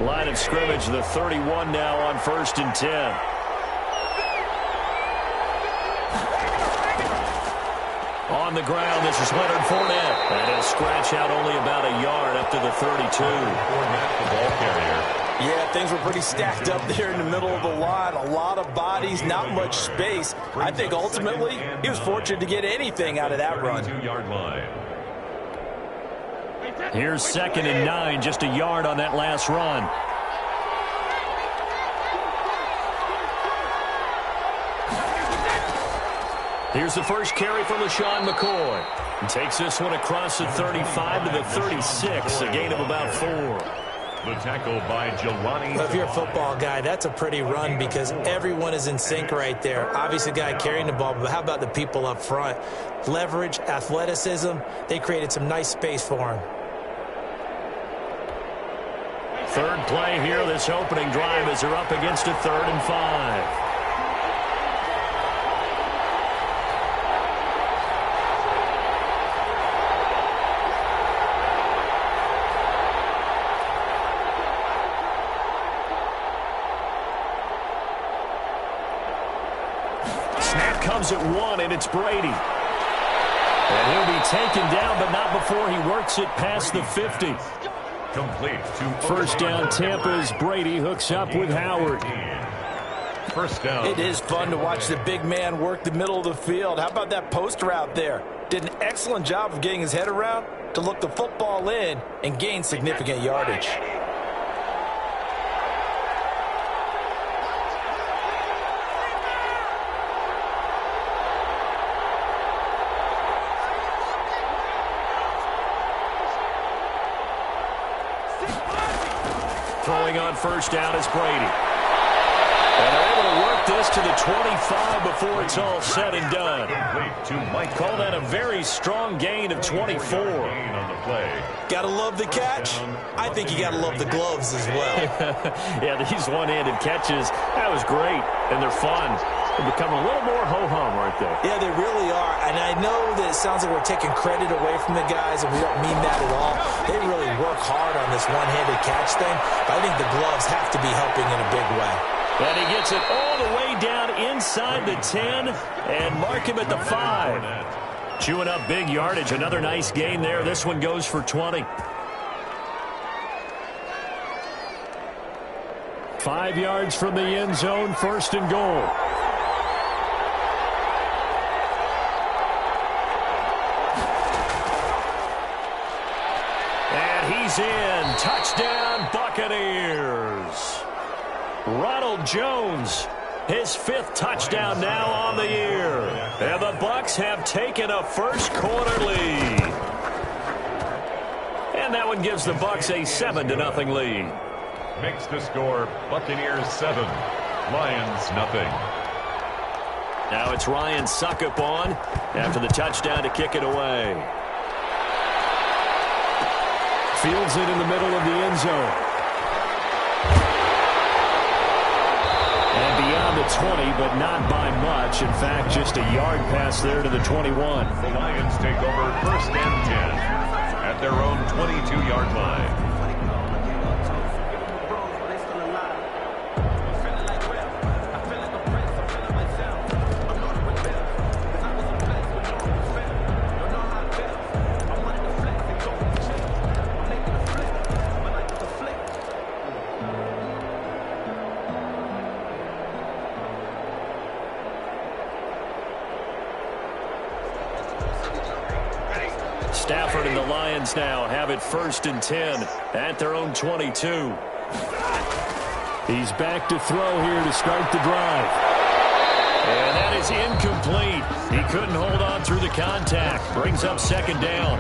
Line of scrimmage, the 31 now on 1st and 10. On the ground, this is Leonard Fournette. And he'll scratch out only about a yard up to the 32. Fournette, the ball carrier. Yeah, things were pretty stacked up there in the middle of the line. A lot of bodies, not much space. I think ultimately he was fortunate to get anything out of that run. 32-yard line. Here's 2nd and 9, just a yard on that last run. Here's the first carry from LaShawn McCoy. He takes this one across the 35 to the 36, a gain of about 4. The tackle by Jelani. If you're a football guy, that's a pretty run because everyone is in sync right there. Obviously, the guy carrying the ball, but how about the people up front? Leverage, athleticism, they created some nice space for him. Third play here, this opening drive as they're up against a 3rd and 5. Snap comes at 1, and it's Brady. And he'll be taken down, but not before he works it past the 50. Complete to First down, Tampa's Brady hooks up with Howard. First down. It is fun to watch the big man work the middle of the field. How about that post route there? Did an excellent job of getting his head around to look the football in and gain significant yardage. Throwing on first down is Brady. And they're able to work this to the 25 before it's all said and done. Call that a very strong gain of 24. On the play. Gotta love the catch. I think you gotta love the gloves as well. Yeah, these one-handed catches, that was great, and they're fun. They become a little more ho-hum, aren't they? Yeah, they really are. And I know that it sounds like we're taking credit away from the guys, and we don't mean that at all. They really work hard on this one-handed catch thing, but I think the gloves have to be helping in a big way. And he gets it all the way down inside the 10 and mark him at the 5. Chewing up big yardage. Another nice gain there. This one goes for 20. 5 yards from the end zone, 1st and goal. And he's in. Touchdown, Buccaneers. Ronald Jones, his 5th touchdown now on the year. And the Bucs have taken a first-quarter lead. And that one gives the Bucs a 7-0 lead. Makes the score Buccaneers 7, Lions nothing. Now it's Ryan Suckup on after the touchdown to kick it away. Fields it in the middle of the end zone. And beyond the 20, but not by much. In fact, just a yard pass there to the 21. The Lions take over 1st and 10 at their own 22-yard line. Stafford and the Lions now have it 1st and 10 at their own 22. He's back to throw here to start the drive. And that is incomplete. He couldn't hold on through the contact. Brings up 2nd down.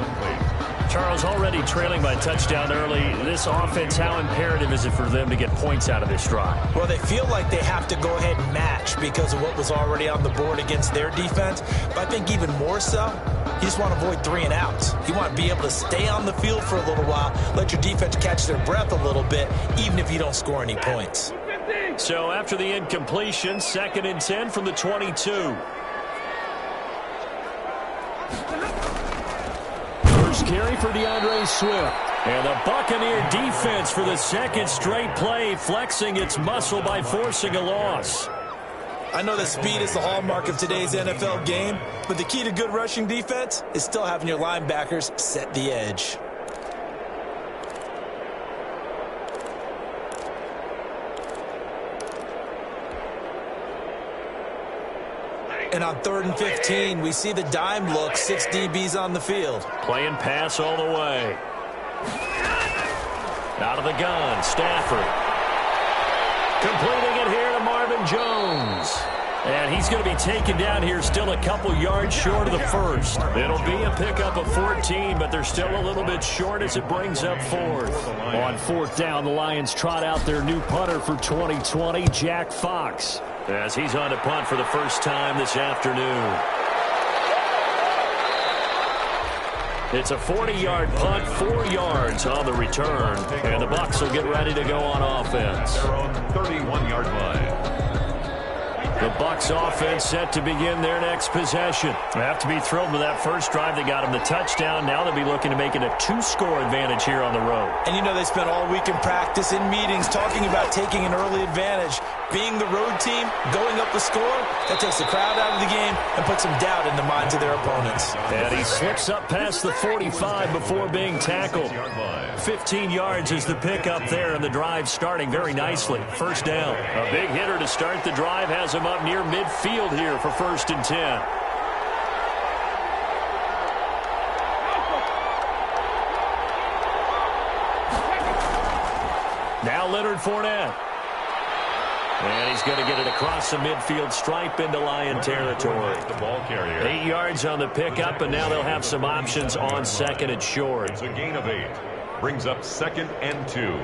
Charles, already trailing by touchdown early. This offense, how imperative is it for them to get points out of this drive? Well, they feel like they have to go ahead and match because of what was already on the board against their defense. But I think even more so, you just want to avoid 3 and outs. You want to be able to stay on the field for a little while, let your defense catch their breath a little bit, even if you don't score any points. So after the incompletion, 2nd and 10 from the 22. First carry for DeAndre Swift. And the Buccaneer defense for the second straight play, flexing its muscle by forcing a loss. I know that speed is the hallmark of today's NFL game, but the key to good rushing defense is still having your linebackers set the edge. And on 3rd and 15, we see the dime look, 6 DBs on the field. Playing pass all the way. Out of the gun, Stafford. Completing it here to Marvin Jones. And he's going to be taken down here, still a couple yards short of the first. It'll be a pickup of 14, but they're still a little bit short as it brings up 4th. On 4th down, the Lions trot out their new punter for 2020, Jack Fox, as he's on to punt for the first time this afternoon. It's a 40-yard punt, 4 yards on the return, and the Bucs will get ready to go on offense. Their own 31-yard line. The Bucs offense set to begin their next possession. They have to be thrilled with that first drive. They got them the touchdown. Now they'll be looking to make it a 2-score advantage here on the road. And you know they spent all week in practice, in meetings, talking about taking an early advantage. Being the road team, going up the score, that takes the crowd out of the game and puts some doubt in the minds of their opponents. And he slips up past the 45 before being tackled. 15 yards is the pickup there, and the drive starting very nicely. First down. A big hitter to start the drive has him up near midfield here for 1st and 10. Now Leonard Fournette. And he's going to get it across the midfield stripe into Lion territory. The ball carrier. 8 yards on the pickup, and now they'll have some options on 2nd and short. It's a gain of 8. Brings up 2nd and 2.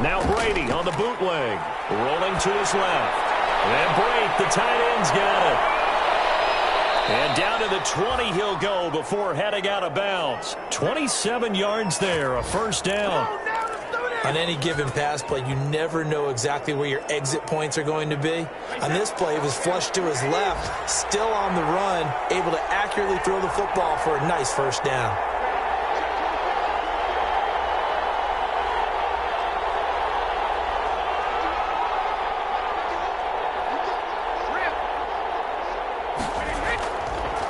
Now Brady on the bootleg, rolling to his left. And Brate, the tight end's got it. And down to the 20 he'll go before heading out of bounds. 27 yards there, a first down. On any given pass play, you never know exactly where your exit points are going to be. On this play, he was flushed to his left, still on the run, able to accurately throw the football for a nice first down.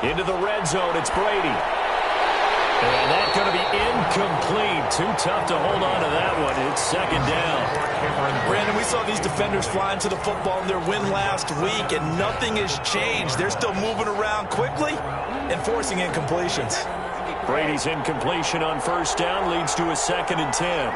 Into the red zone, it's Brady. And that's going to be incomplete. Too tough to hold on to that one. It's 2nd down. Brandon, we saw these defenders flying to the football in their win last week, and nothing has changed. They're still moving around quickly and forcing incompletions. Brady's incompletion on 1st down leads to a 2nd and 10.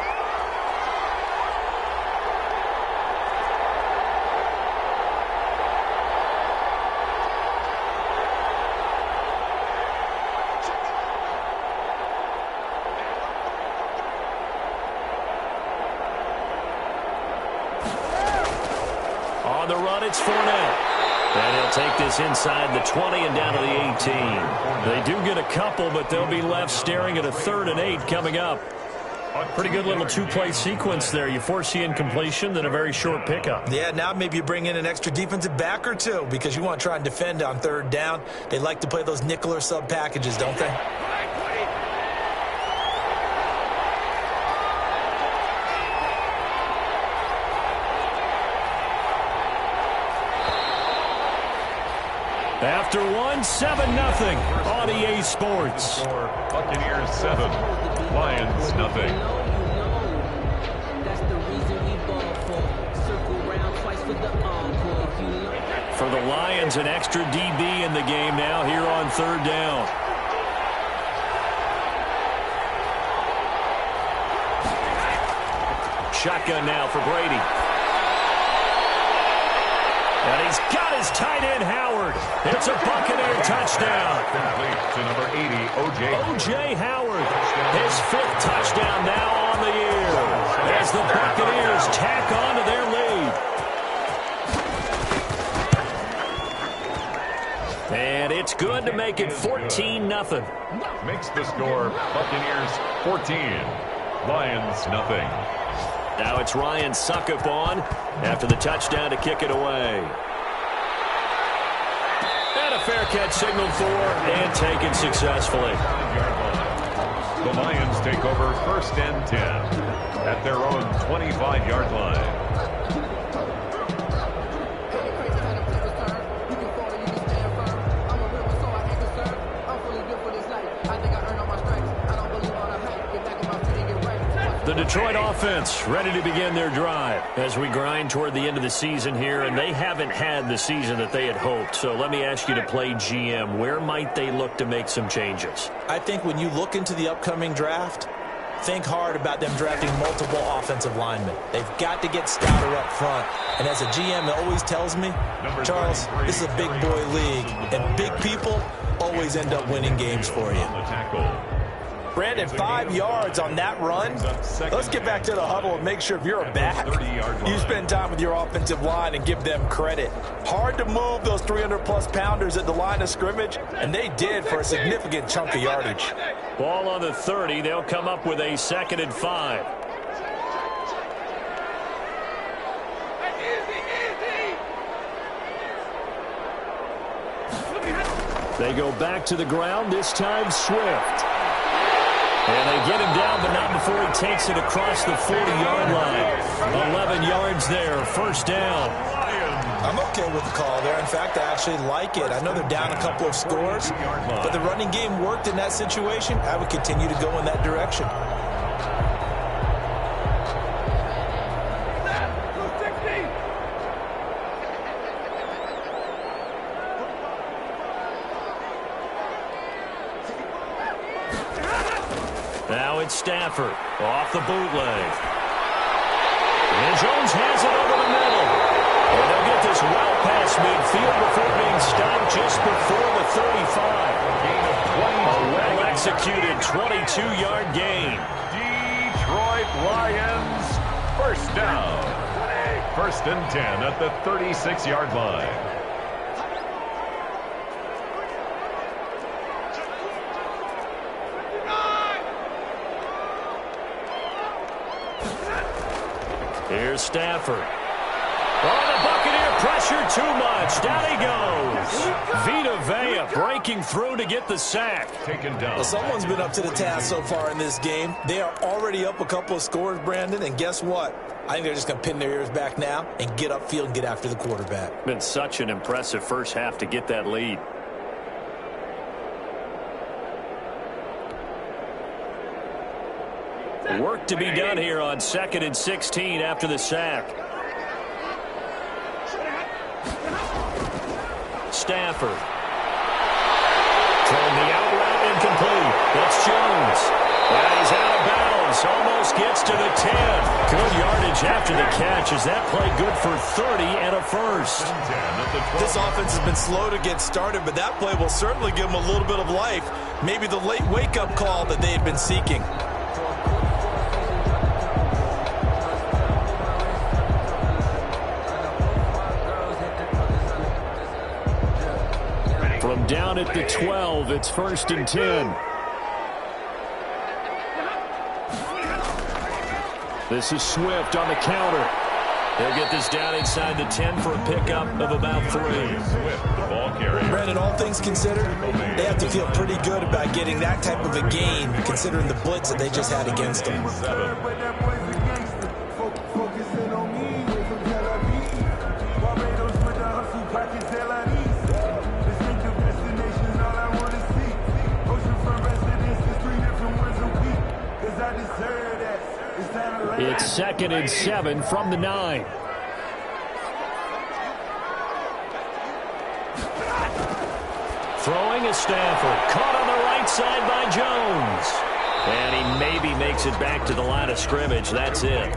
On the run, it's Fournette. And he'll take this inside the 20 and down to the 18. They do get a couple, but they'll be left staring at a 3rd and 8 coming up. Pretty good little 2-play sequence there. You force the incompletion, then a very short pickup. Yeah, now maybe you bring in an extra defensive back or two because you want to try and defend on 3rd down. They like to play those nickel or sub packages, don't they? After one, 7-0 on EA Sports. Buccaneers 7, Lions nothing. For the Lions, an extra DB in the game now here on 3rd down. Shotgun now for Brady. And he's got his tight end, Howard. It's a Buccaneer touchdown. Complete to number 80, O.J. Howard. His 5th touchdown now on the year as the Buccaneers tack on to their lead. And it's good to make it 14-0. Makes the score Buccaneers 14, Lions nothing. Now it's Ryan Suckup on after the touchdown to kick it away. And a fair catch signaled for and taken successfully. The Lions take over 1st and 10 at their own 25-yard line. The Detroit offense ready to begin their drive as we grind toward the end of the season here, and they haven't had the season that they had hoped. So let me ask you to play GM. Where might they look to make some changes? I think when you look into the upcoming draft, think hard about them drafting multiple offensive linemen. They've got to get stouter up front. And as a GM, it always tells me, Charles, this is a big boy league, and big people always end up winning games for you. Brandon, 5 yards on that run. Let's get back to the huddle and make sure if you're a back, you spend time with your offensive line and give them credit. Hard to move those 300-plus pounders at the line of scrimmage, and they did for a significant chunk of yardage. Ball on the 30. They'll come up with a 2nd and 5. They go back to the ground, this time Swift. And they get him down, but not before he takes it across the 40-yard line. 11 yards there, 1st down. I'm okay with the call there. In fact, I actually like it. I know they're down a couple of scores, but the running game worked in that situation. I would continue to go in that direction. Now it's Stafford off the bootleg. And Jones has it over the middle. And they'll get this well past midfield before being stopped just before the 35. A well-executed 22-yard gain. Detroit Lions, 1st down. 1st and 10 at the 36-yard line. Here's Stafford. Oh, the Buccaneer pressure too much. Down he goes. Vita Vea breaking through to get the sack. Taken down. Well, someone's been up to the task so far in this game. They are already up a couple of scores, Brandon, and guess what? I think they're just going to pin their ears back now and get upfield and get after the quarterback. Been such an impressive first half to get that lead. Work to be done here on 2nd and 16 after the sack. Stafford. Throwing the out route incomplete. That's Jones. And he's out of bounds. Almost gets to the 10. Good yardage after the catch. Is that play good for 30 and a 1st? This offense has been slow to get started, but that play will certainly give them a little bit of life. Maybe the late wake-up call that they had been seeking. From down at the 12, it's 1st and 10. This is Swift on the counter. They'll get this down inside the 10 for a pickup of about 3. Brandon, all things considered, they have to feel pretty good about getting that type of a gain, considering the blitz that they just had against them. It's 2nd and 7 from the 9. Throwing is Stafford. Caught on the right side by Jones. And he maybe makes it back to the line of scrimmage. That's it.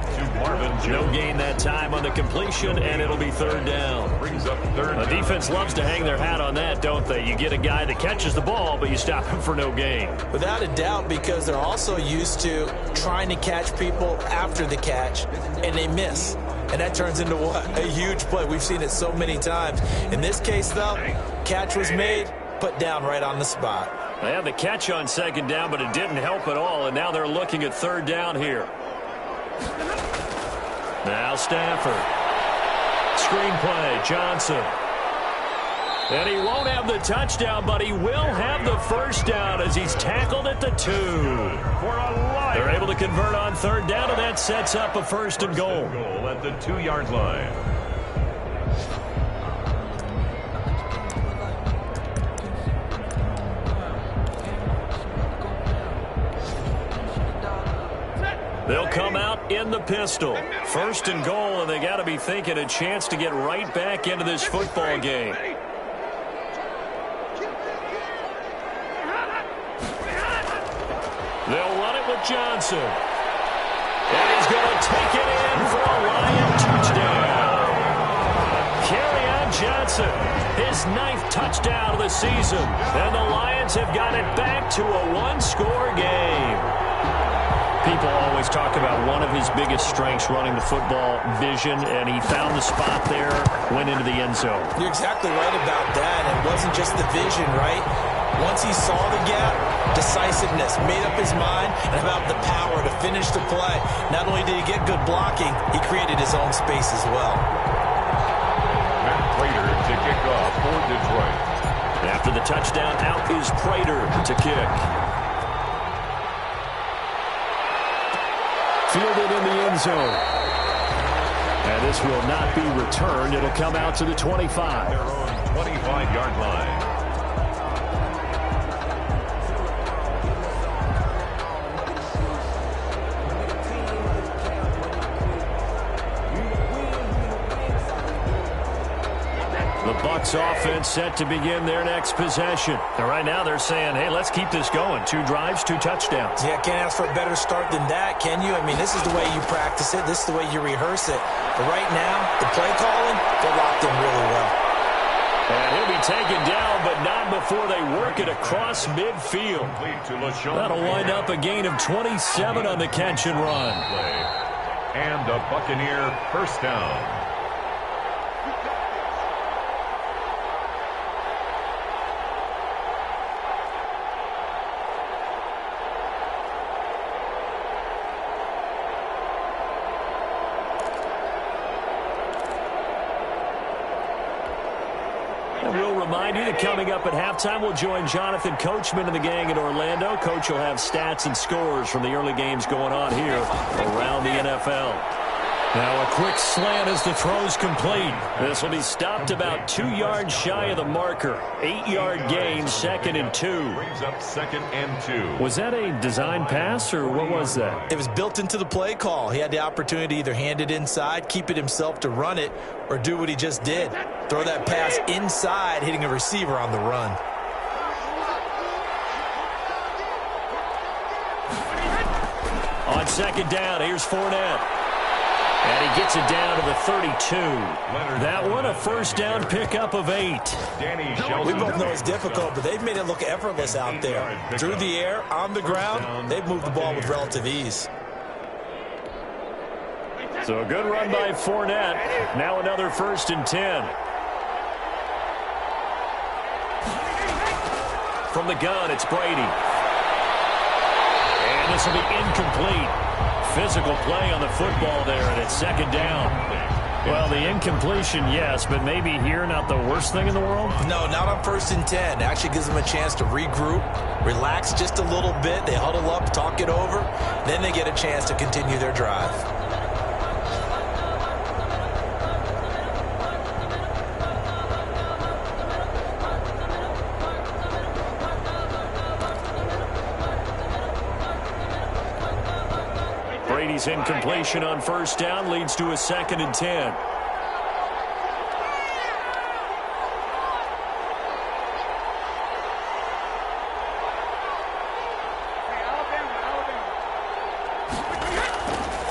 No gain that time on the completion, and it'll be third down. The defense loves to hang their hat on that, don't they? You get a guy that catches the ball, but you stop him for no gain. Without a doubt, because they're also used to trying to catch people after the catch, and they miss. And that turns into what? A huge play. We've seen it so many times. In this case, though, catch was made, put down right on the spot. They had the catch on second down, but it didn't help at all, and now they're looking at third down here. Now Stafford. Screen play, Johnson. And he won't have the touchdown, but he will have the first down as he's tackled at the 2. They're able to convert on third down, and that sets up a first and goal. At the 2-yard line. They'll come out in the pistol. First and goal, and they got to be thinking a chance to get right back into this football game. They'll run it with Johnson. And he's going to take it in for a Lion touchdown. Kerryon Johnson, his 9th touchdown of the season. And the Lions have got it back to a one-score game. People always talk about one of his biggest strengths running the football, vision, and he found the spot there, went into the end zone. You're exactly right about that. It wasn't just the vision, right? Once he saw the gap, decisiveness, made up his mind, and about the power to finish the play. Not only did he get good blocking, he created his own space as well. Matt Prater to kick off for Detroit. After the touchdown, out is Prater to kick. Fielded in the end zone. And this will not be returned. It'll come out to the 25. Their own 25-yard line. The Bucs offense set to begin their next possession. And right now they're saying, hey, let's keep this going. 2 drives, 2 touchdowns. Yeah, can't ask for a better start than that, can you? I mean, this is the way you practice it. This is the way you rehearse it. But right now, the play calling, they're locked in really well. And he'll be taken down, but not before they work it across midfield. That'll wind up a gain of 27 on the catch and run. And a Buccaneer first down. Remind you that coming up at halftime, we'll join Jonathan Coachman and the gang in Orlando. Coach will have stats and scores from the early games going on here around the NFL. Now a quick slant as the throw's complete. This will be stopped about 2 yards shy of the marker. 8-yard gain, 2nd and 2. Brings up 2nd and 2. Was that a design pass, or what was that? It was built into the play call. He had the opportunity to either hand it inside, keep it himself to run it, or do what he just did. Throw that pass inside, hitting a receiver on the run. On second down, here's Fournette. And he gets it down to the 32. That one, a first down pickup of 8. We both know it's difficult, but they've made it look effortless out there. Through the air, on the ground, they've moved the ball with relative ease. So a good run by Fournette. Now another 1st and 10. From the gun, it's Brady. And this will be incomplete. Physical play on the football there, and it's 2nd down. Well, the incompletion, yes, but maybe here not the worst thing in the world? No, not on 1st and 10. It actually gives them a chance to regroup, relax just a little bit. They huddle up, talk it over. Then they get a chance to continue their drive. Brady's incompletion on 1st down leads to a 2nd and 10.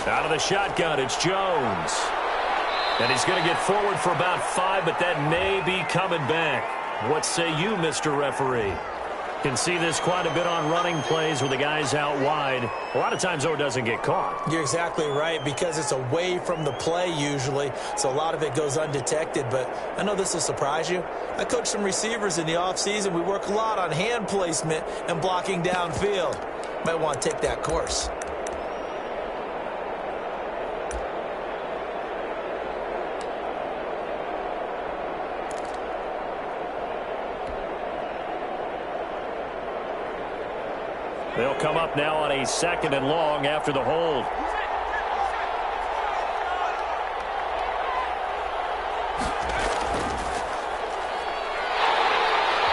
Out of the shotgun, it's Jones. And he's going to get forward for about 5, but that may be coming back. What say you, Mr. Referee? Can see this quite a bit on running plays with the guys out wide. A lot of times, though, it doesn't get caught. You're exactly right, because it's away from the play usually, so a lot of it goes undetected. But I know this will surprise you. I coach some receivers in the offseason. We work a lot on hand placement and blocking downfield. Might want to take that course. They'll come up now on a 2nd and long after the hold.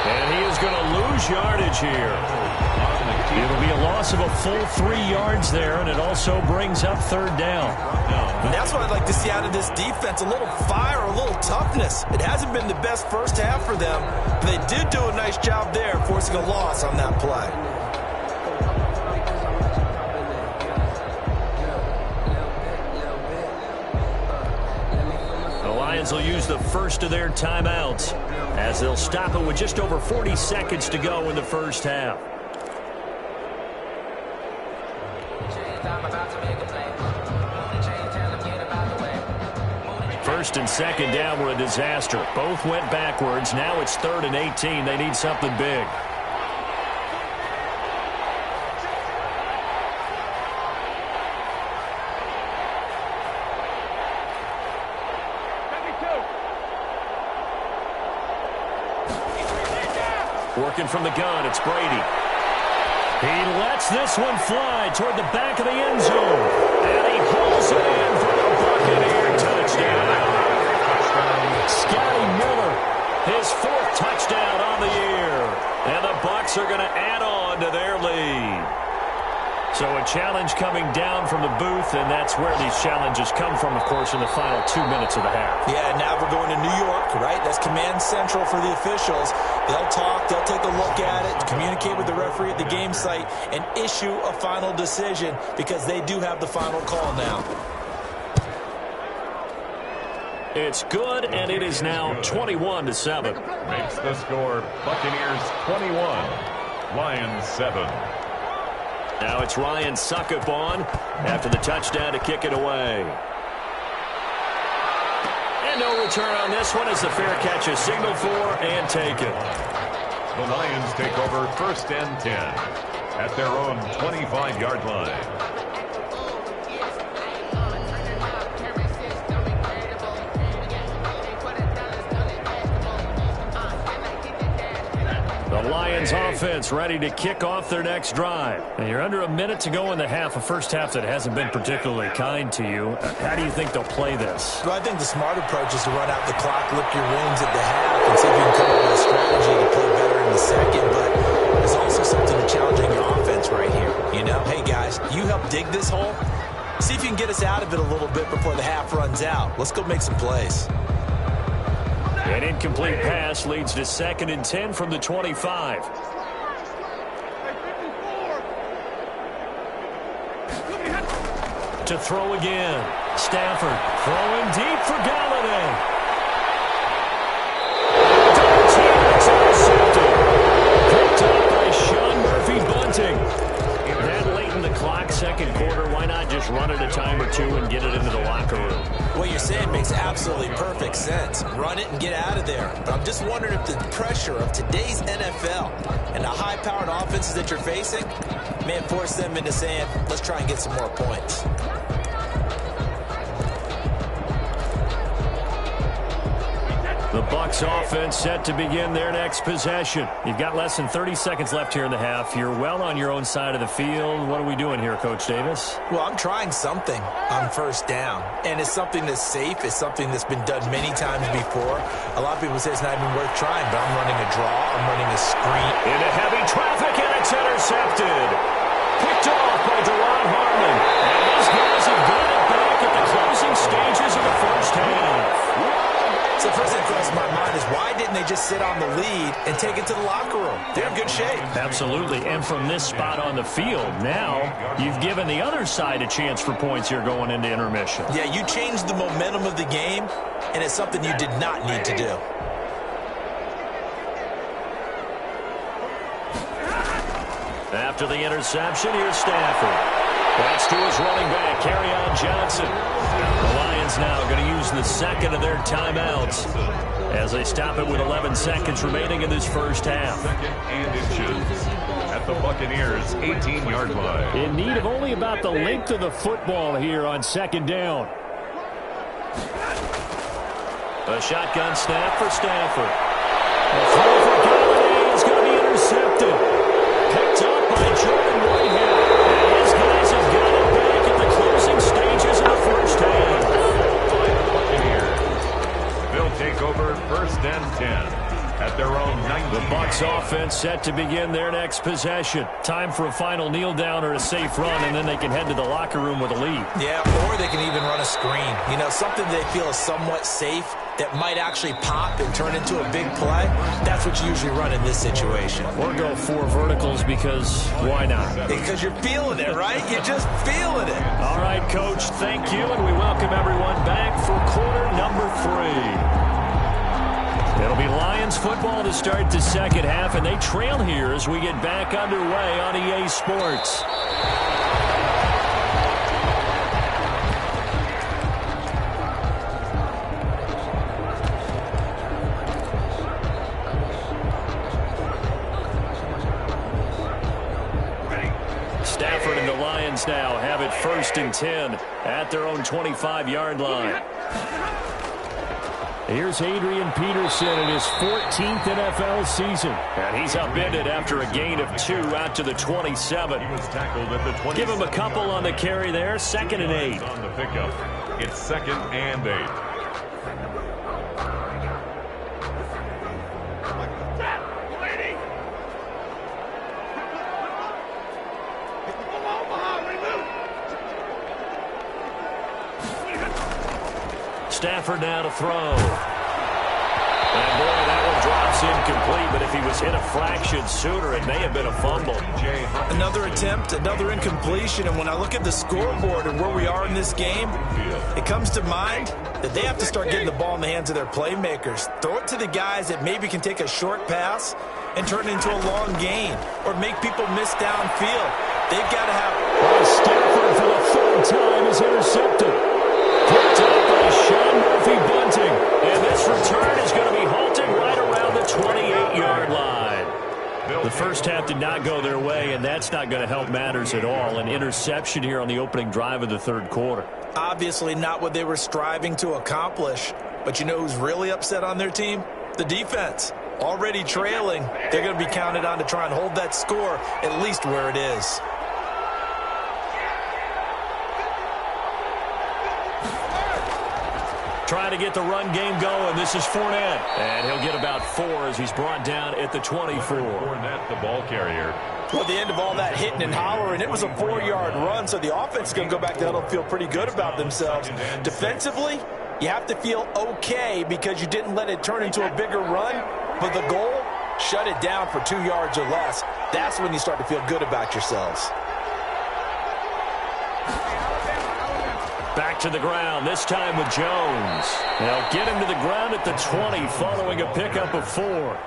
And he is going to lose yardage here. It'll be a loss of a full 3 yards there, and it also brings up 3rd down. And that's what I'd like to see out of this defense, a little fire, a little toughness. It hasn't been the best first half for them, but they did do a nice job there, forcing a loss on that play. Will use the first of their timeouts as they'll stop it with just over 40 seconds to go in the first half. First and 2nd down were a disaster. Both went backwards. Now it's 3rd and 18. They need something big. Working from the gun, it's Brady. He lets this one fly toward the back of the end zone. And he hauls it in for a Buccaneer touchdown. Scotty Miller, his 4th touchdown on the year. And the Bucs are going to add on to their lead. So a challenge coming down from the booth, and that's where these challenges come from, of course, in the final 2 minutes of the half. Yeah, now we're going to New York, right? That's command central for the officials. They'll talk, they'll take a look at it, communicate with the referee at the game site, and issue a final decision because they do have the final call now. It's good, and it is now 21-7. Makes the score Buccaneers 21, Lions 7. Now it's Ryan Suckup on after the touchdown to kick it away. And no return on this one as the fair catch is signaled for and taken. The Lions take over 1st and 10 at their own 25-yard line. The Lions offense ready to kick off their next drive. And you're under a minute to go in the half, a first half that hasn't been particularly kind to you. How do you think they'll play this? Well, I think the smart approach is to run out the clock, lick your wounds at the half, and see if you can come up with a strategy to play better in the second. But there's also something challenging your offense right here. You know, hey, guys, you help dig this hole. See if you can get us out of it a little bit before the half runs out. Let's go make some plays. An incomplete pass leads to 2nd and 10 from the 25. To throw again. Stafford throwing deep for Galladay. Double team, it's intercepted. Picked up by Sean Murphy Bunting. That late in the clock, 2nd quarter, why not just run it a time or 2 and get it into the locker room? What you're saying makes absolutely perfect sense. Run it and get out of there. But I'm just wondering if the pressure of today's NFL and the high-powered offenses that you're facing may force them into saying, let's try and get some more points. The Bucs offense set to begin their next possession. You've got less than 30 seconds left here in the half. You're well on your own side of the field. What are we doing here, Coach Davis? Well, I'm trying something on 1st down. And it's something that's safe. It's something that's been done many times before. A lot of people say it's not even worth trying, but I'm running a draw. I'm running a screen. Into heavy traffic, and it's intercepted. Picked off by Deron Harmon. And these guys have got it back at the closing stages of the first half. So first thing that crosses my mind is why didn't and they just sit on the lead and take it to the locker room. They're in good shape. Absolutely. And from this spot on the field, now you've given the other side a chance for points here going into intermission. Yeah, you changed the momentum of the game, and it's something you did not need to do. After the interception, here's Stafford. That's to his running back, Kerryon Johnson. The Lions now going to use the second of their timeouts as they stop it with 11 seconds remaining in this first half. Second and inches at the Buccaneers' 18-yard line. In need of only about the length of the football here on second down. A shotgun snap for Stafford. The throw for Galladay is going to be intercepted. Picked up by Jordan Whitehead. And his guys have got it back at the closing stages of the first half. They'll take over first and 10 at their own 90. The Bucs offense set to begin their next possession. Time for a final kneel down or a safe run, and then they can head to the locker room with a lead. Yeah, or they can even run a screen. You know, something they feel is somewhat safe that might actually pop and turn into a big play. That's what you usually run in this situation. Or go 4 verticals because why not? Because you're feeling it, right? You're just feeling it. All right, Coach, thank you, and we welcome everyone back for quarter number 3. It'll be Lions football to start the second half, and they trail here as we get back underway on EA Sports. Stafford and the Lions now have it first and 10 at their own 25-yard line. Here's Adrian Peterson in his 14th NFL season. And he's upended after a gain of 2 out to the 27. He was tackled at the 27. Give him a couple on the carry there. 2nd and 8. On the pickup. It's 2nd and 8. Stafford now to throw. And boy, that one drops incomplete, but if he was hit a fraction sooner, it may have been a fumble. Another attempt, another incompletion, and when I look at the scoreboard and where we are in this game, it comes to mind that they have to start getting the ball in the hands of their playmakers. Throw it to the guys that maybe can take a short pass and turn it into a long gain or make people miss downfield. They've got to have... Stafford for the 3rd time is intercepted. Picked up by Sean Murphy-Bunting. And this return is going to be halted right around the 28-yard line. The first half did not go their way, and that's not going to help matters at all. An interception here on the opening drive of the 3rd quarter. Obviously not what they were striving to accomplish. But you know who's really upset on their team? The defense. Already trailing. They're going to be counted on to try and hold that score at least where it is. Trying to get the run game going. This is Fournette. And he'll get about 4 as he's brought down at the 24. Fournette, the ball carrier. Well, at the end of all that hitting and hollering, it was a 4-yard run, so the offense is going to go back to huddle and feel pretty good about themselves. Defensively, you have to feel okay because you didn't let it turn into a bigger run, but the goal, shut it down for 2 yards or less. That's when you start to feel good about yourselves. Back to the ground, this time with Jones. They'll get him to the ground at the 20 following a pickup of 4.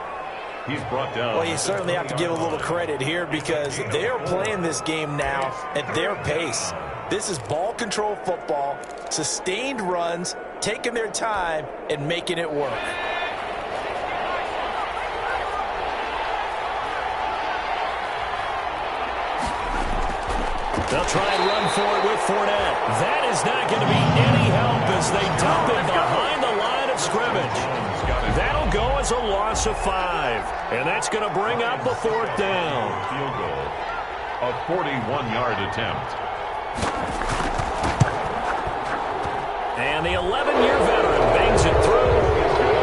He's brought down. Well, you certainly have to give a little credit here because they are playing this game now at their pace. This is ball control football, sustained runs, taking their time and making it work. They'll try and run for it with Fournette. That is not going to be any help as they dump it behind the line of scrimmage. That'll go as a loss of 5. And that's going to bring up the 4th down. Field goal. A 41-yard attempt. And the 11-year veteran bangs it through.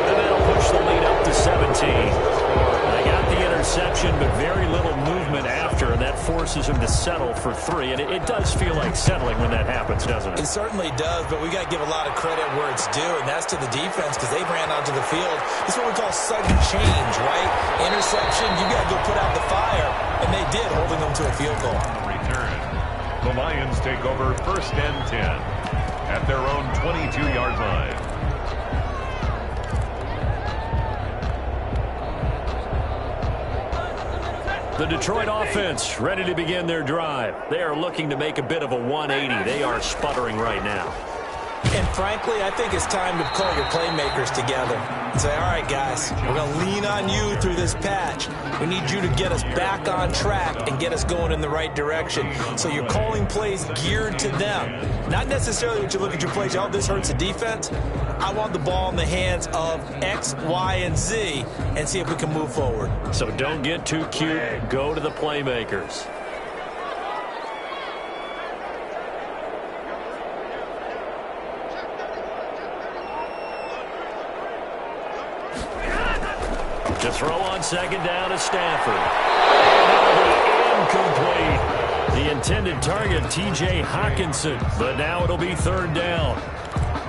And that'll push the lead up to 17. They got the interception, but very little movement after, and that forces him to settle for 3. And it does feel like settling when that happens, doesn't it? It certainly does, but we got to give a lot of credit where it's due, and that's to the defense because they ran onto the field. It's what we call sudden change, right? Interception, you got to go put out the fire, and they did, holding them to a field goal. On the return, the Lions take over 1st and 10 at their own 22-yard line. The Detroit offense ready to begin their drive. They are looking to make a bit of a 180. They are sputtering right now. And frankly, I think it's time to call your playmakers together and say, all right, guys, we're going to lean on you through this patch. We need you to get us back on track and get us going in the right direction. So you're calling plays geared to them. Not necessarily when you look at your plays, oh, this hurts the defense. I want the ball in the hands of X, Y, and Z and see if we can move forward. So don't get too cute. Go to the playmakers. To throw on 2nd down is Stafford. And incomplete. The intended target, T.J. Hawkinson. But now it'll be 3rd down.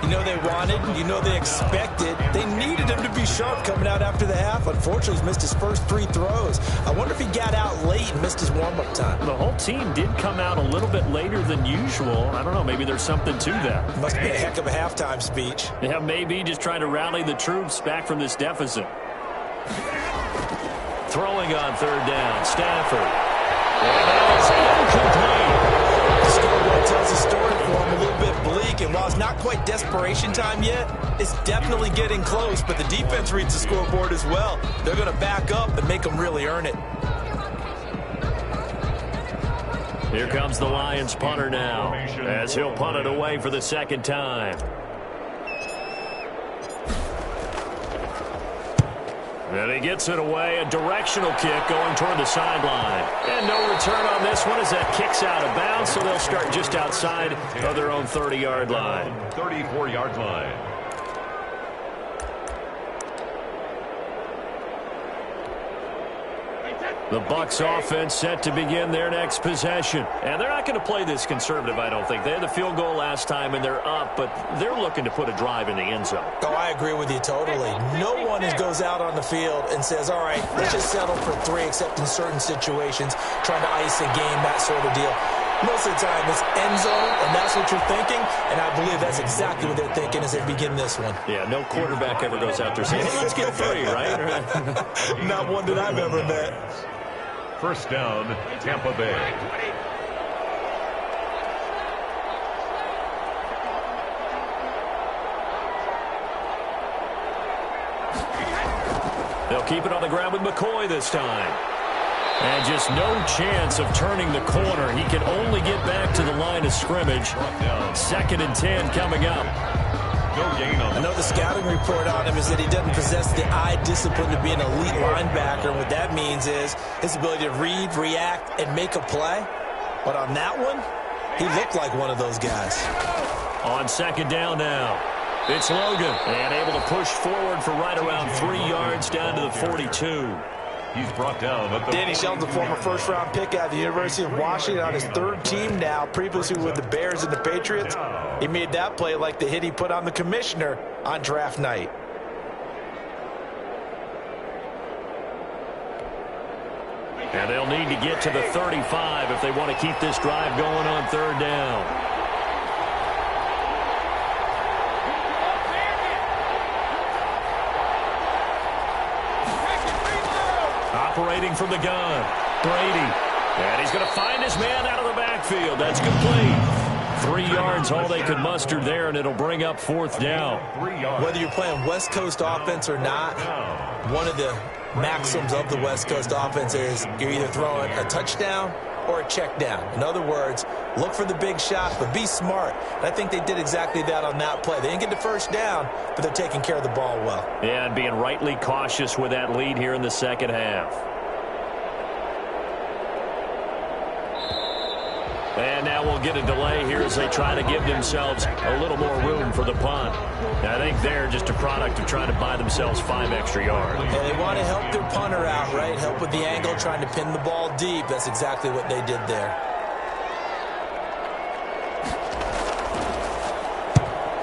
You know they wanted, you know they expected. They needed him to be sharp coming out after the half. Unfortunately, he's missed his first 3 throws. I wonder if he got out late and missed his warm-up time. The whole team did come out a little bit later than usual. I don't know, maybe there's something to that. Must have been a heck of a halftime speech. Yeah, maybe just trying to rally the troops back from this deficit. Throwing on 3rd down, Stafford. And that is incomplete. The scoreboard tells a story for him, a little bit bleak, and while it's not quite desperation time yet, it's definitely getting close, but the defense reads the scoreboard as well. They're going to back up and make them really earn it. Here comes the Lions punter now, as he'll punt it away for the 2nd time. And he gets it away, a directional kick going toward the sideline. And no return on this one as that kicks out of bounds, so they'll start just outside of their own 30-yard line. 34-yard line. The Bucs offense set to begin their next possession. And they're not going to play this conservative, I don't think. They had the field goal last time, and they're up, but they're looking to put a drive in the end zone. Oh, I agree with you totally. No one goes out on the field and says, all right, let's just settle for 3, except in certain situations, trying to ice a game, that sort of deal. Most of the time, it's end zone, and that's what you're thinking, and I believe that's exactly what they're thinking as they begin this one. Yeah, no quarterback ever goes out there saying, hey, let's get 3, right? Not one that I've ever met. 1st down, Tampa Bay. They'll keep it on the ground with McCoy this time. And just no chance of turning the corner. He can only get back to the line of scrimmage. 2nd and 10 coming up. No gain on. I know the scouting report on him is that he doesn't possess the eye discipline to be an elite linebacker. And what that means is his ability to read, react, and make a play. But on that one, he looked like one of those guys. On 2nd down now, it's Logan. And able to push forward for right around 3 yards down to the 42. He's brought down at the Danny Shelton's a former 1st-round pick out of the University of Washington on his 3rd team now, previously with the Bears and the Patriots. He made that play like the hit he put on the commissioner on draft night. And they'll need to get to the 35 if they want to keep this drive going on 3rd down. Operating from the gun, Brady. And he's going to find his man out of the backfield. That's complete. 3 yards, all they could muster there, and it'll bring up 4th down. Whether you're playing West Coast offense or not, one of the maxims of the West Coast offense is you're either throwing a touchdown or a check down. In other words, look for the big shot, but be smart. And I think they did exactly that on that play. They didn't get the 1st down, but they're taking care of the ball well. Yeah, and being rightly cautious with that lead here in the 2nd half. And now we'll get a delay here as they try to give themselves a little more room for the punt. I think they're just a product of trying to buy themselves 5 extra yards. And they want to help their punter out, right? Help with the angle, trying to pin the ball deep. That's exactly what they did there.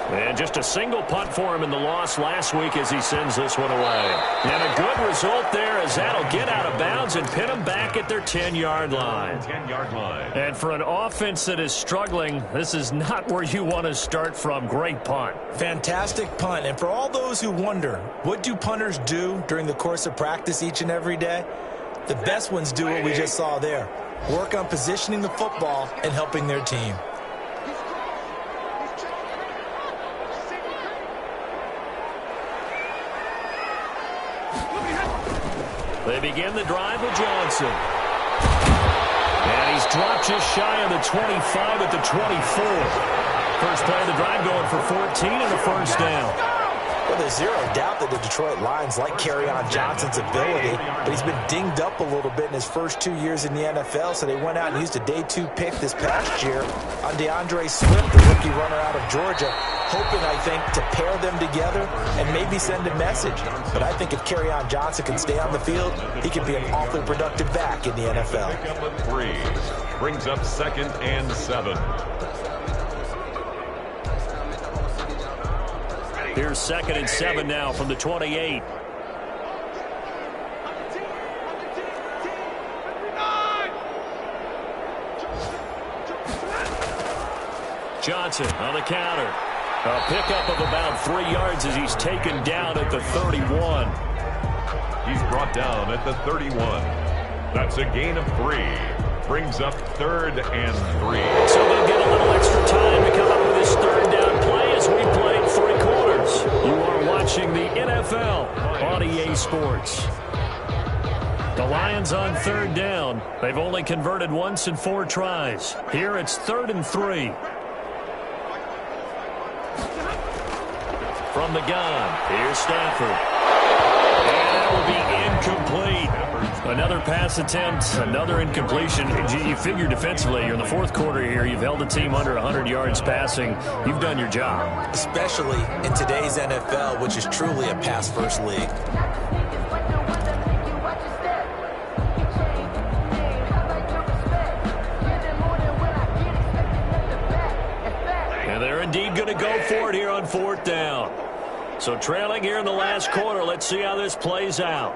And just a single punt for him in the loss last week as he sends this one away. And a good result there as that'll get out of bounds and pin them back at their 10-yard line. 10-yard line. And for an offense that is struggling, this is not where you want to start from. Great punt. Fantastic punt. And for all those who wonder, what do punters do during the course of practice each and every day? The best ones do what we just saw there. Work on positioning the football and helping their team. They begin the drive with Johnson. And he's dropped just shy of the 25 at the 24. First play of the drive going for 14 and a first down. Well, there's zero doubt that the Detroit Lions like Kerryon Johnson's ability, but he's been dinged up a little bit in his first 2 years in the NFL, so they went out and used a day 2 pick this past year on DeAndre Swift, the rookie runner out of Georgia, hoping, I think, to pair them together and maybe send a message. But I think if Kerryon Johnson can stay on the field, he can be an awfully productive back in the NFL. Pick up a 3. Brings up 2nd and 7. Here's 2nd and 7 now from the 28. Johnson on the counter. A pickup of about 3 yards as he's taken down at the 31. He's brought down at the 31. That's a gain of 3. Brings up 3rd and 3. So they'll get a little extra time to come up with this 3rd down play as we played 3 quarters. You are watching the NFL on EA Sports. The Lions on 3rd down. They've only converted once in 4 tries. Here it's 3rd and 3. From the gun, here's Stafford. And that will be incomplete. Another pass attempt, another incompletion. You figure defensively, you're in the 4th quarter here. You've held the team under 100 yards passing. You've done your job. Especially in today's NFL, which is truly a pass-first league. And they're indeed going to go for it here on 4th down. So trailing here in the last quarter. Let's see how this plays out.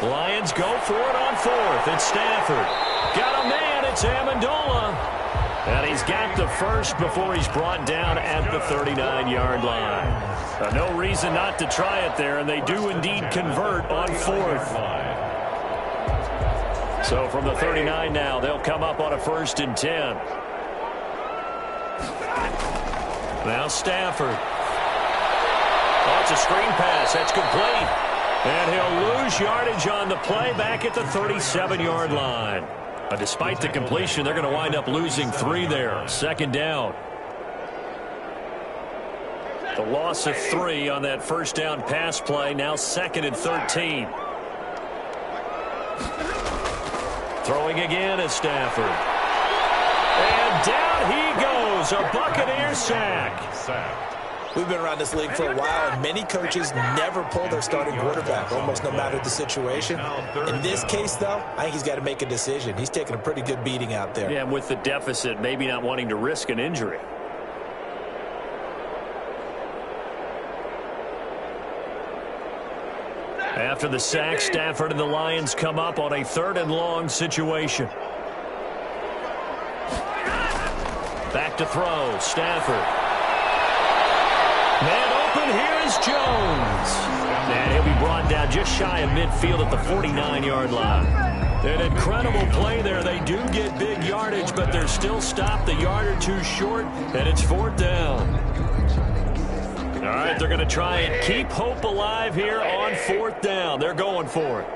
Lions go for it on 4th. It's Stafford. Got a man. It's Amendola. And he's got the first before he's brought down at the 39-yard line. No reason not to try it there, and they do indeed convert on 4th. So from the 39 now, they'll come up on a 1st and 10. Now Stafford. Oh, it's a screen pass. That's complete. And he'll lose yardage on the play back at the 37-yard line. But despite the completion, they're going to wind up losing 3 there. 2nd down. The loss of 3 on that 1st down pass play. Now 2nd and 13. Throwing again is Stafford. And down he goes. A Buccaneer sack. We've been around this league for a while, and many coaches never pull their starting quarterback, almost no matter the situation. In this case, though, I think he's got to make a decision. He's taking a pretty good beating out there. Yeah, and with the deficit, maybe not wanting to risk an injury. After the sack, Stafford and the Lions come up on a 3rd and long situation. Back to throw, Stafford. Man open, here is Jones. And he'll be brought down just shy of midfield at the 49-yard line. An incredible play there. They do get big yardage, but they're still stopped a yard or 2 short, and it's 4th down. All right, they're going to try and keep hope alive here on 4th down. They're going for it.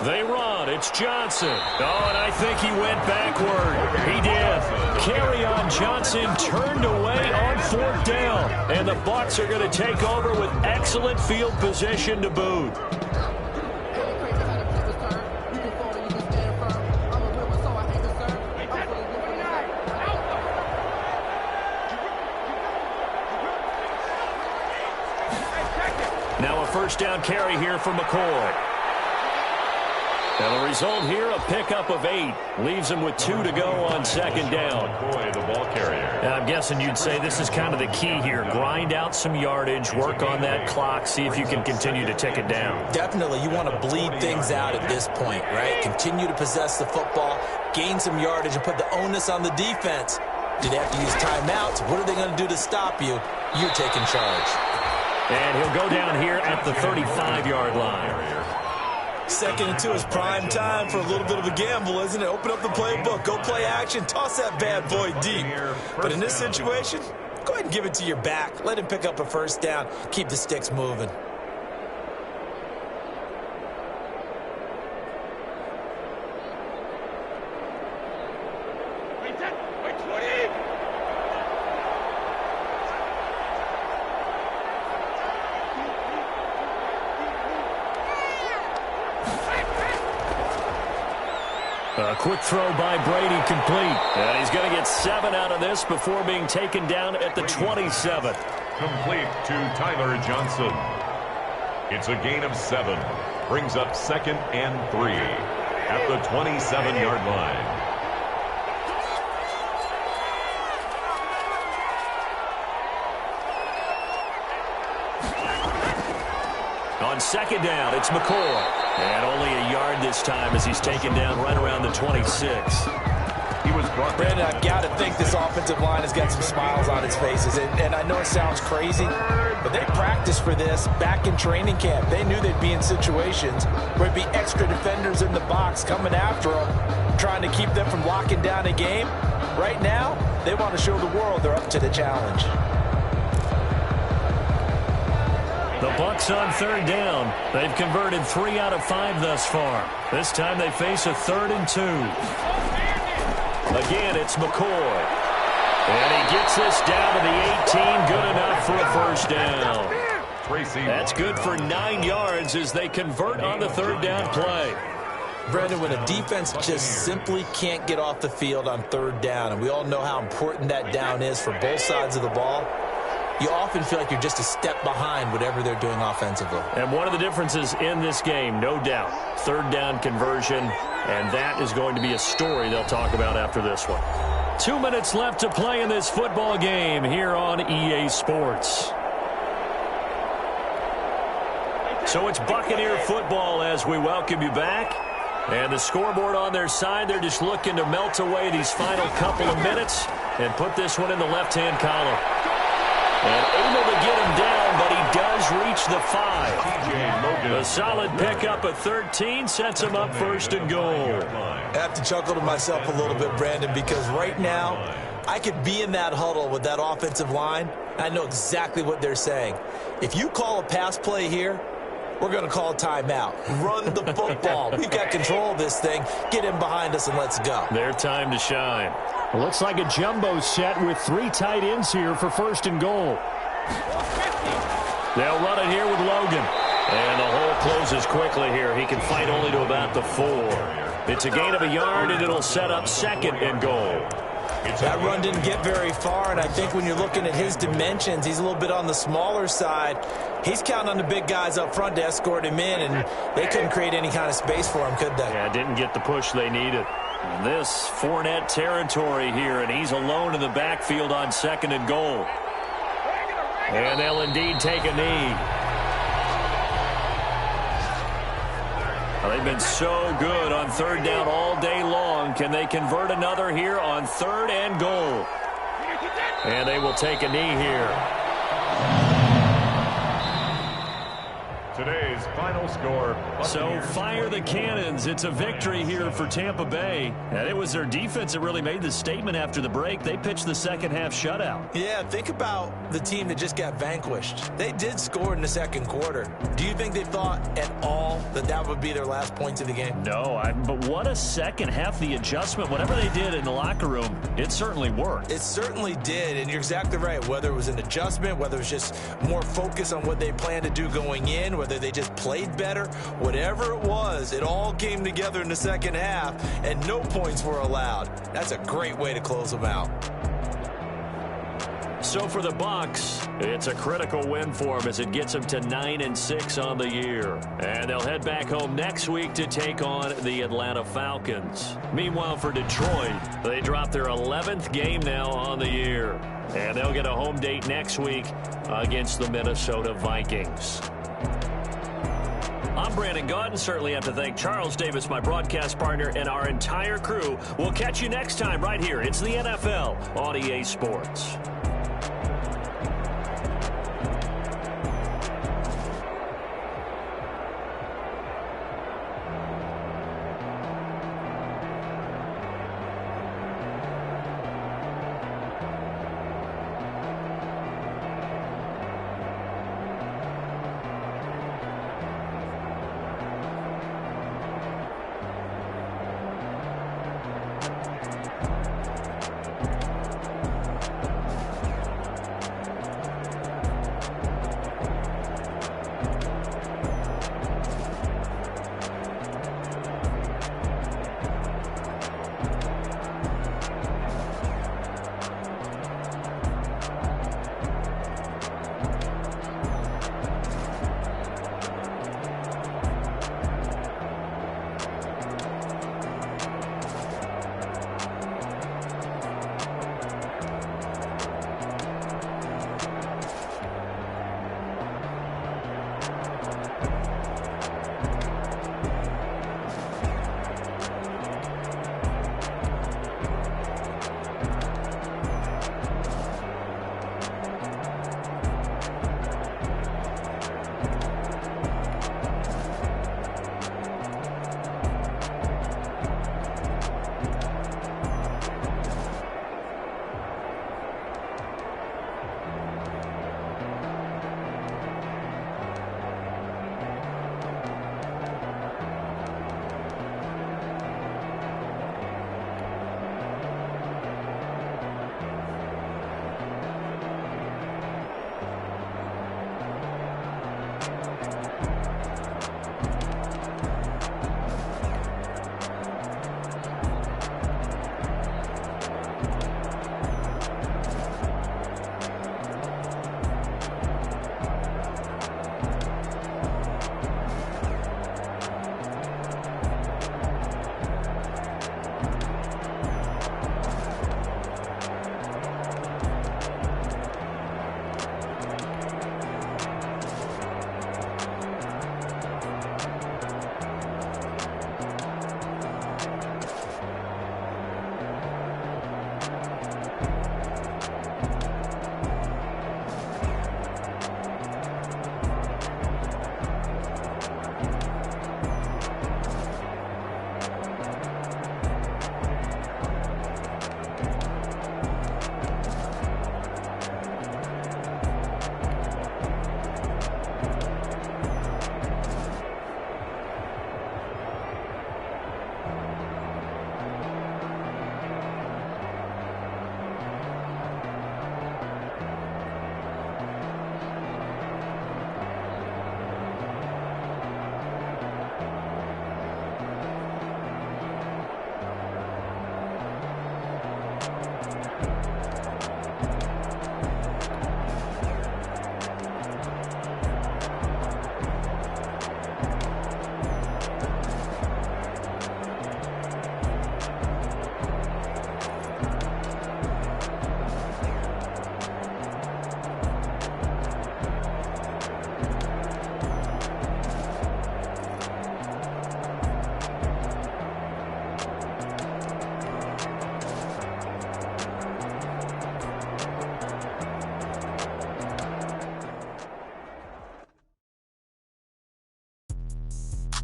They run. It's Johnson. Oh, and I think he went backward. He did. Kerryon Johnson turned away on 4th down. And the Bucs are going to take over with excellent field position to boot. first down carry here for McCoy. And the result here, a pickup of 8. Leaves him with 2 to go on second down. McCoy, the ball carrier. And I'm guessing you'd say this is kind of the key here. Grind out some yardage, work on that clock, see if you can continue to tick it down. Definitely, you want to bleed things out at this point, right? Continue to possess the football, gain some yardage, and put the onus on the defense. Do they have to use timeouts? What are they going to do to stop you? You're taking charge. And he'll go down here at the 35-yard line. Second and 2 is prime time for a little bit of a gamble, isn't it? Open up the playbook, go play action, toss that bad boy deep. But in this situation, go ahead and give it to your back. Let him pick up a first down. Keep the sticks moving. A quick throw by Brady, complete. And he's going to get 7 out of this before being taken down at the 27. Complete to Tyler Johnson. It's a gain of 7. Brings up 2nd and 3 at the 27-yard line. On second down, it's McCoy. And only a yard this time as he's taken down right around the 26. He was brought down. Brandon, I've got to think this offensive line has got some smiles on its faces. And I know it sounds crazy, but they practiced for this back in training camp. They knew they'd be in situations where there'd be extra defenders in the box coming after them, trying to keep them from locking down a game. Right now, they want to show the world they're up to the challenge. The Bucs on third down. They've converted 3 out of 5 thus far. This time they face a 3rd and 2. Again, it's McCoy. And he gets this down to the 18. Good enough for a first down. That's good for 9 yards as they convert on the third down play. Brandon, when a defense just simply can't get off the field on third down, and we all know how important that down is for both sides of the ball, you often feel like you're just a step behind whatever they're doing offensively. And one of the differences in this game, no doubt, third down conversion, and that is going to be a story they'll talk about after this one. 2 minutes left to play in this football game here on EA Sports. So it's Buccaneer football as we welcome you back. And the scoreboard on their side, they're just looking to melt away these final couple of minutes and put this one in the left-hand column. And able to get him down, but he does reach the 5. A solid pickup at 13 sets him up 1st and goal. I have to chuckle to myself a little bit, Brandon, because right now I could be in that huddle with that offensive line. I know exactly what they're saying. If you call a pass play here, we're going to call a timeout. Run the football. We've got control of this thing. Get in behind us and let's go. Their time to shine. It looks like a jumbo set with 3 tight ends here for 1st and goal. They'll run it here with Logan. And the hole closes quickly here. He can fight only to about the 4. It's a gain of a yard, and it'll set up 2nd and goal. That run didn't get very far, and I think when you're looking at his dimensions, he's a little bit on the smaller side. He's counting on the big guys up front to escort him in, and they couldn't create any kind of space for him, could they? Yeah, didn't get the push they needed. And this Fournette territory here, and he's alone in the backfield on 2nd and goal. And they'll indeed take a knee. Well, they've been so good on third down all day long. Can they convert another here on 3rd and goal? And they will take a knee here. Today's final score. So fire the cannons. It's a victory here for Tampa Bay. And it was their defense that really made the statement after the break. They pitched the second half shutout. Yeah, think about the team that just got vanquished. They did score in the second quarter. Do you think they thought at all that that would be their last points of the game? No, but what a second half. The adjustment, whatever they did in the locker room, it certainly worked. It certainly did, and you're exactly right. Whether it was an adjustment, whether it was just more focus on what they planned to do going in, whether they just played better, whatever it was, it all came together in the second half, and no points were allowed. That's a great way to close them out. So for the Bucs, it's a critical win for them as it gets them to 9-6 on the year. And they'll head back home next week to take on the Atlanta Falcons. Meanwhile, for Detroit, they drop their 11th game now on the year. And they'll get a home date next week against the Minnesota Vikings. I'm Brandon Gaudin. Certainly have to thank Charles Davis, my broadcast partner, and our entire crew. We'll catch you next time right here. It's the NFL on EA Sports.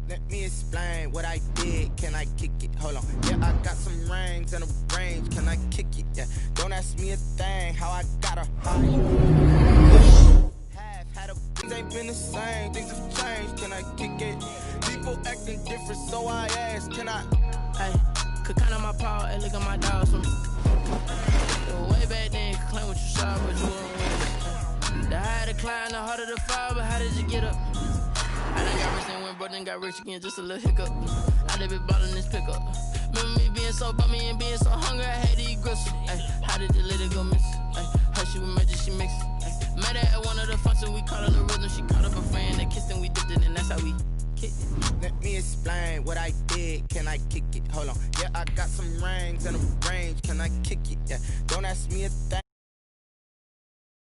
Let me explain what I did. Can I kick it? Hold on. Yeah, I got some rings and a range. Can I kick it? Yeah. Don't ask me a thing. How I got a high. Half had a things ain't been the same. Things have changed. Can I kick it? People acting different, so I ask. Can I? Hey, could count on my power. Hey, look at my dogs from way back then. Could claim what you saw, but you wouldn't win. The higher the climb, the harder the fall. But how did you get up? I done got rich and went broke, then got rich again, just a little hiccup. I done been ballin' this pickup. Remember me being so bummy and being so hungry, I had to eat gristle. Ay, how did the little go miss? Ay, hush she was magic, she mixed. Met her at one of the functions, we called her the rhythm. She called up a friend, they kissed and we dipped it, and that's how we kicked it. Let me explain what I did. Can I kick it? Hold on. Yeah, I got some rings and a range. Can I kick it? Yeah. Don't ask me a thing.